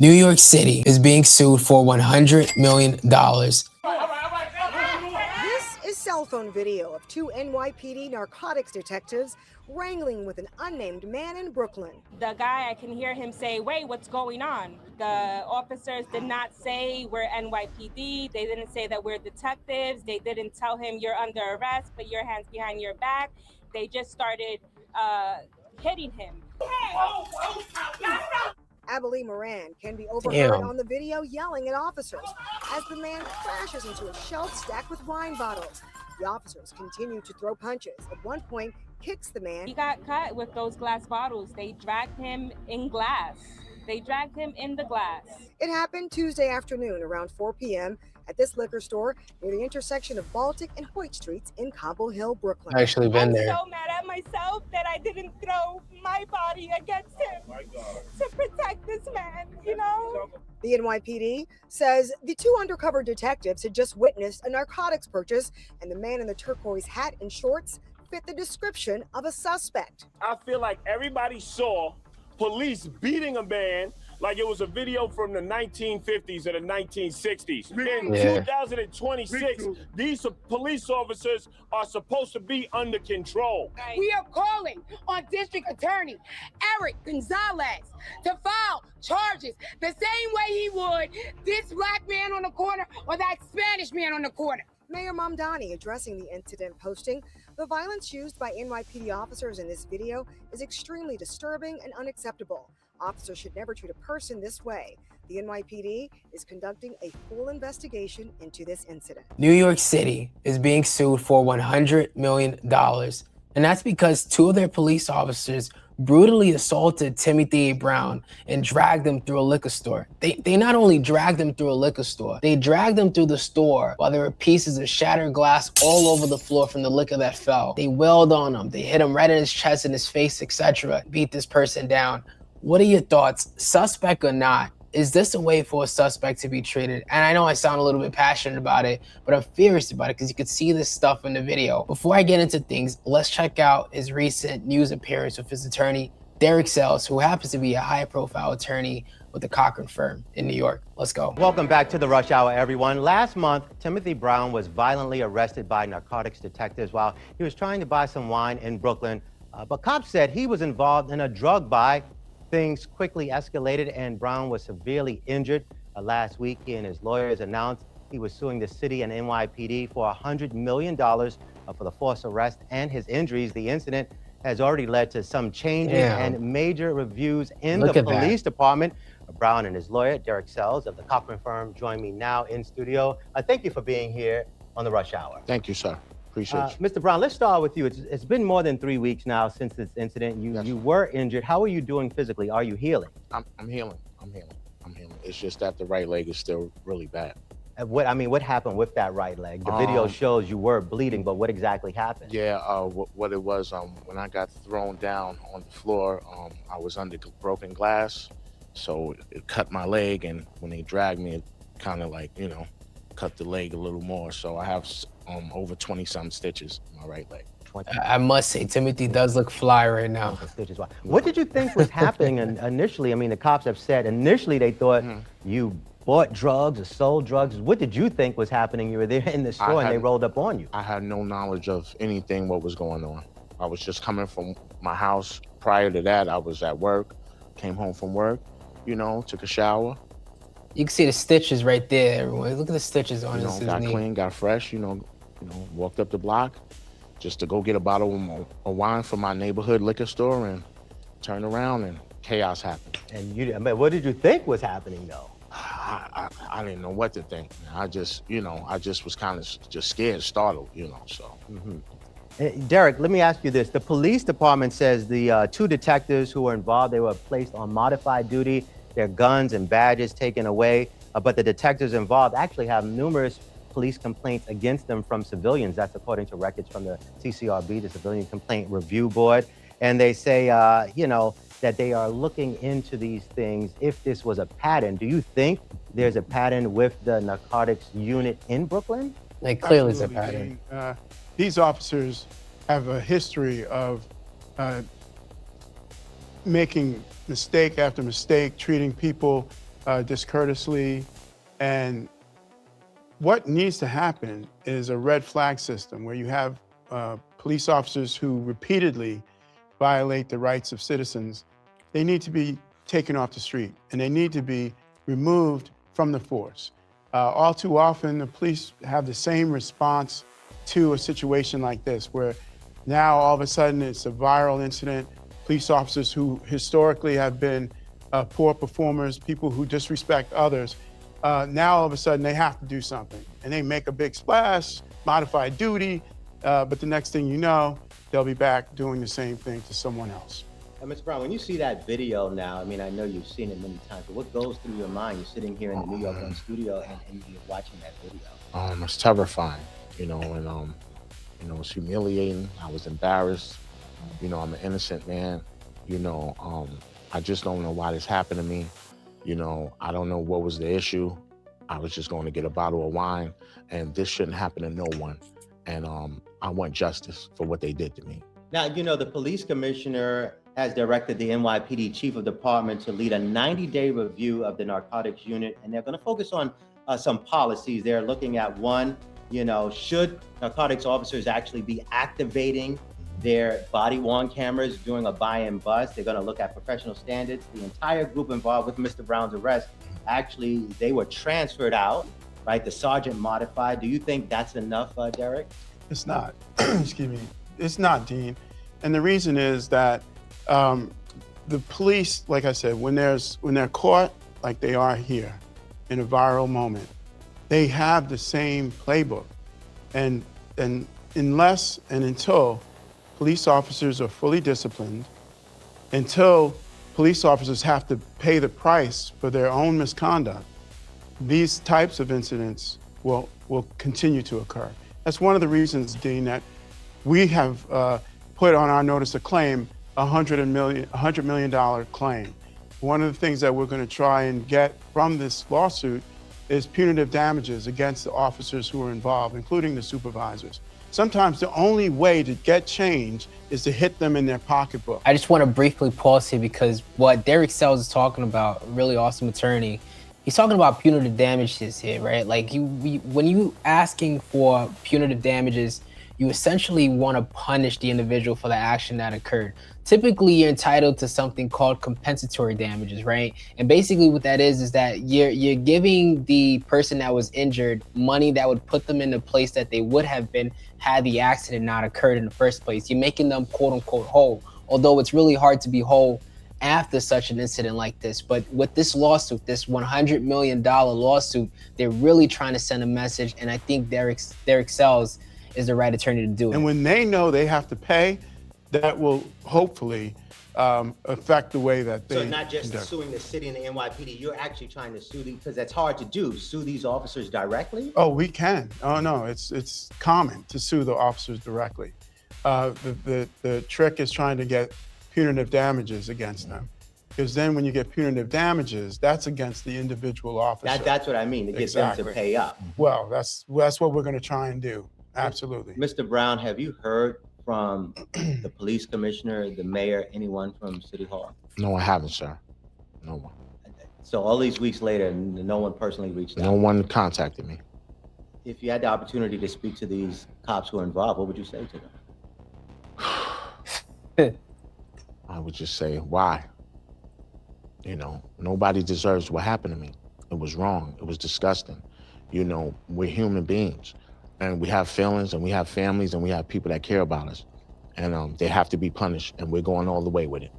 New York City is being sued for $100 million. This is cell phone video of two NYPD narcotics detectives wrangling with an unnamed man in Brooklyn. The guy, I can hear him say, "Wait, what's going on?" The officers did not say we're NYPD. They didn't say that we're detectives. They didn't tell him you're under arrest, put your hands behind your back. They just started hitting him. Abilene Moran can be overheard on the video yelling at officers as the man crashes into a shelf stacked with wine bottles. The officers continue to throw punches. At one point, kicks the man. He got cut with those glass bottles. They dragged him in glass. They dragged him in the glass. It happened Tuesday afternoon around 4 p.m. at this liquor store near the intersection of Baltic and Hoyt Streets in Cobble Hill, Brooklyn. I've actually been there. I'm so mad at myself that I didn't throw my body against him to protect this man, you know? The NYPD says the two undercover detectives had just witnessed a narcotics purchase, and the man in the turquoise hat and shorts fit the description of a suspect. I feel like everybody saw police beating a man like it was a video from the 1950s or the 1960s. In 2026, these police officers are supposed to be under control. We are calling on District Attorney Eric Gonzalez to file charges the same way he would this black man on the corner or that Spanish man on the corner. Mayor Mamdani addressing the incident, posting, "The violence used by NYPD officers in this video is extremely disturbing and unacceptable. Officers should never treat a person this way. The NYPD is conducting a full investigation into this incident." New York City is being sued for $100 million. And that's because two of their police officers brutally assaulted Timothy A. Brown and dragged him through a liquor store. They not only dragged him through a liquor store, they dragged him through the store while there were pieces of shattered glass all over the floor from the liquor that fell. They wailed on him. They hit him right in his chest, in his face, etc. Beat this person down. What are your thoughts, suspect or not? Is this a way for a suspect to be treated? And I know I sound a little bit passionate about it, but I'm furious about it because you could see this stuff in the video. Before I get into things, let's check out his recent news appearance with his attorney, Derek Sells, who happens to be a high-profile attorney with the Cochran firm in New York. Let's go. Welcome back to the Rush Hour, everyone. Last month, Timothy Brown was violently arrested by narcotics detectives while he was trying to buy some wine in Brooklyn. But cops said he was involved in a drug buy. Things quickly escalated and Brown was severely injured. Last week, he and his lawyers announced he was suing the city and NYPD for $100 million for the forced arrest and his injuries. The incident has already led to some changes and major reviews in the police department. Brown and his lawyer, Derek Sells of the Cochran firm, join me now in studio. Thank you for being here on the Rush Hour. Thank you, sir. Appreciate you. Mr. Brown, let's start with you. It's been more than 3 weeks now since this incident. You were injured. How are you doing physically? Are you healing? I'm healing. I'm healing. It's just that the right leg is still really bad. What happened with that right leg? The video shows you were bleeding, but what exactly happened? Yeah, what it was, when I got thrown down on the floor, I was under broken glass, so it cut my leg, and when they dragged me, it kind of like, cut the leg a little more. So I have over 20-some stitches in my right leg. I must say, Timothy does look fly right now. What did you think was happening initially? I mean, the cops have said initially they thought you bought drugs or sold drugs. What did you think was happening? You were there in the store and they rolled up on you. I had no knowledge of anything what was going on. I was just coming from my house. Prior to that, I was at work, came home from work, took a shower. You can see the stitches right there, everyone. Look at the stitches on his knee. Got clean, got fresh, walked up the block just to go get a bottle of wine from my neighborhood liquor store and turned around and chaos happened. And what did you think was happening though? I didn't know what to think. I just was kind of just scared, startled, so. Derek, let me ask you this. The police department says the two detectives who were involved, they were placed on modified duty, their guns and badges taken away, but the detectives involved actually have numerous police complaints against them from civilians. That's according to records from the CCRB, the Civilian Complaint Review Board. And they say, that they are looking into these things if this was a pattern. Do you think there's a pattern with the narcotics unit in Brooklyn? Like clearly it's a pattern. These officers have a history of making mistake after mistake, treating people discourteously. And what needs to happen is a red flag system where you have police officers who repeatedly violate the rights of citizens. They need to be taken off the street and they need to be removed from the force. All too often, the police have the same response to a situation like this, where now all of a sudden it's a viral incident. Police officers who historically have been poor performers, people who disrespect others, now all of a sudden they have to do something. And they make a big splash, modified duty, but the next thing you know, they'll be back doing the same thing to someone else. Mr. Brown, when you see that video now, I mean, I know you've seen it many times, but what goes through your mind? You're sitting here in the New York studio and you're watching that video. It's terrifying, you know, and you know, it's humiliating. I was embarrassed. You know, I'm an innocent man. You know, I just don't know why this happened to me. You know, I don't know what was the issue. I was just going to get a bottle of wine, and this shouldn't happen to no one. And I want justice for what they did to me. Now, you know, the police commissioner has directed the NYPD chief of department to lead a 90-day review of the narcotics unit, and they're going to focus on some policies. They're looking at one, you know, should narcotics officers actually be activating their body-worn cameras during a buy and bust? They're going to look at professional standards. The entire group involved with Mr. Brown's arrest, actually, they were transferred out, right? The sergeant modified. Do you think that's enough, Derek? It's not. Excuse me. It's not, Dean. And the reason is that the police, like I said, when they're caught like they are here in a viral moment, they have the same playbook. And unless and until police officers are fully disciplined, until police officers have to pay the price for their own misconduct, these types of incidents will continue to occur. That's one of the reasons, Dean, that we have put on our notice of claim $100 million claim. One of the things that we're going to try and get from this lawsuit is punitive damages against the officers who are involved, including the supervisors. Sometimes the only way to get change is to hit them in their pocketbook. I just want to briefly pause here because what Derek Sells is talking about, really awesome attorney, he's talking about punitive damages here, right? Like when you asking for punitive damages, you essentially want to punish the individual for the action that occurred. Typically, you're entitled to something called compensatory damages, right? And basically what that is that you're giving the person that was injured money that would put them in the place that they would have been had the accident not occurred in the first place. You're making them quote unquote whole, although it's really hard to be whole after such an incident like this. But with this lawsuit, this $100 million lawsuit, they're really trying to send a message. And I think Derek Sells is the right attorney to do it. And when they know they have to pay, that will hopefully affect the way that they So not just suing the city and the NYPD, you're actually trying to sue because that's hard to do, sue these officers directly? Oh, we can. Oh no, it's common to sue the officers directly. The trick is trying to get punitive damages against them. Because then when you get punitive damages, that's against the individual officer. That's what I mean, to get them to pay up. Well, that's what we're gonna try and do. Absolutely. Mr. Brown, have you heard from the police commissioner, the mayor, anyone from City Hall? No, I haven't, sir. No one. So all these weeks later, no one personally reached out? No one contacted me. If you had the opportunity to speak to these cops who are involved, what would you say to them? I would just say, why? You know, nobody deserves what happened to me. It was wrong. It was disgusting. You know, we're human beings. And we have feelings, and we have families, and we have people that care about us. And they have to be punished, and we're going all the way with it.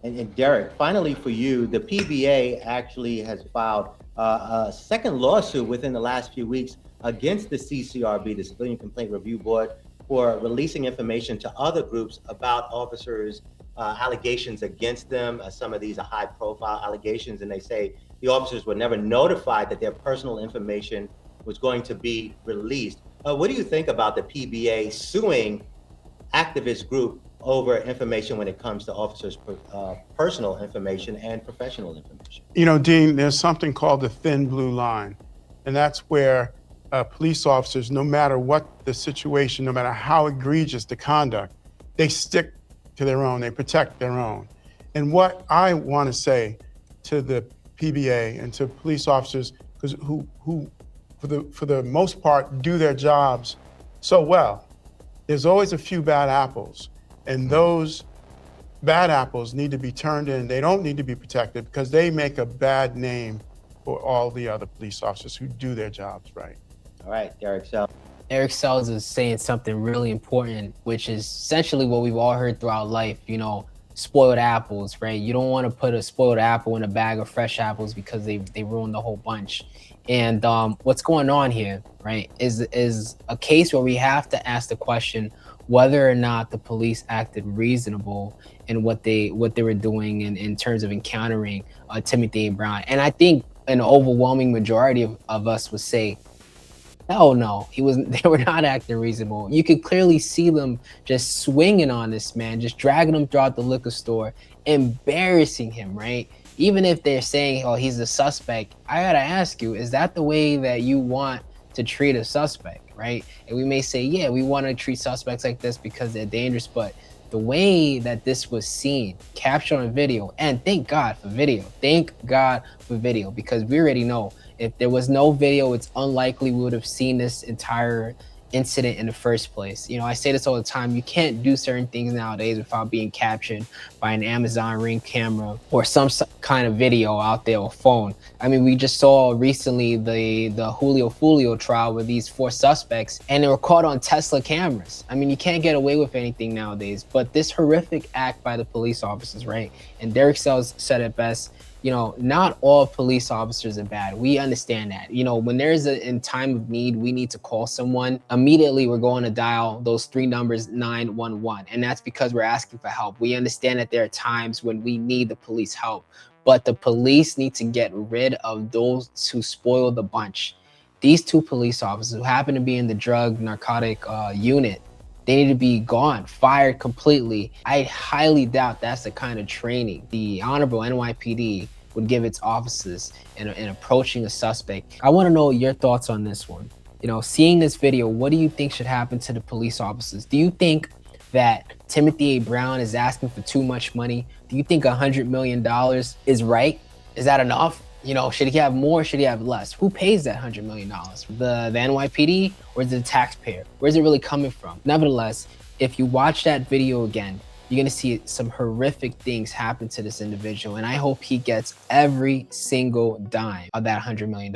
And Derek, finally for you, the PBA actually has filed a second lawsuit within the last few weeks against the CCRB, the Civilian Complaint Review Board, for releasing information to other groups about officers' allegations against them. Some of these are high-profile allegations, and they say the officers were never notified that their personal information was going to be released. What do you think about the PBA suing activist group over information when it comes to officers' personal information and professional information? You know, Dean, there's something called the thin blue line. And that's where police officers, no matter what the situation, no matter how egregious the conduct, they stick to their own, they protect their own. And what I want to say to the PBA and to police officers who for the most part do their jobs so well. There's always a few bad apples, and those bad apples need to be turned in. They don't need to be protected because they make a bad name for all the other police officers who do their jobs right. All right, Derek Sells. Eric Sells is saying something really important, which is essentially what we've all heard throughout life, you know, spoiled apples, right? You don't want to put a spoiled apple in a bag of fresh apples because they ruin the whole bunch. And what's going on here, right, is a case where we have to ask the question whether or not the police acted reasonable in what they were doing in terms of encountering Timothy Brown. And I think an overwhelming majority of us would say, hell no, they were not acting reasonable. You could clearly see them just swinging on this man, just dragging him throughout the liquor store, embarrassing him, right? Even if they're saying, oh, he's a suspect, I gotta ask you, is that the way that you want to treat a suspect, right? And we may say, yeah, we want to treat suspects like this because they're dangerous, but the way that this was seen, captured on video, and thank God for video, because we already know if there was no video, it's unlikely we would have seen this entire incident in the first place. You know, I say this all the time, you can't do certain things nowadays without being captured by an Amazon Ring camera or some kind of video out there or phone. I mean, we just saw recently the Julio Fulio trial with these 4 suspects, and they were caught on Tesla cameras. I mean, you can't get away with anything nowadays, but this horrific act by the police officers, right? And Derek Sells said it best, you know, not all police officers are bad. We understand that. You know, when there's in time of need, we need to call someone. Immediately, we're going to dial those 3 numbers, 911. And that's because we're asking for help. We understand that there are times when we need the police help, but the police need to get rid of those who spoil the bunch. These 2 police officers who happen to be in the drug narcotic unit, they need to be gone, fired completely. I highly doubt that's the kind of training the Honorable NYPD would give its officers in approaching a suspect. I want to know your thoughts on this one. You know, seeing this video, what do you think should happen to the police officers? Do you think that Timothy A. Brown is asking for too much money? Do you think $100 million is right? Is that enough? You know, should he have more? Should he have less? Who pays that $100 million? The NYPD or is it the taxpayer? Where's it really coming from? Nevertheless, if you watch that video again, you're gonna see some horrific things happen to this individual, and I hope he gets every single dime of that $100 million.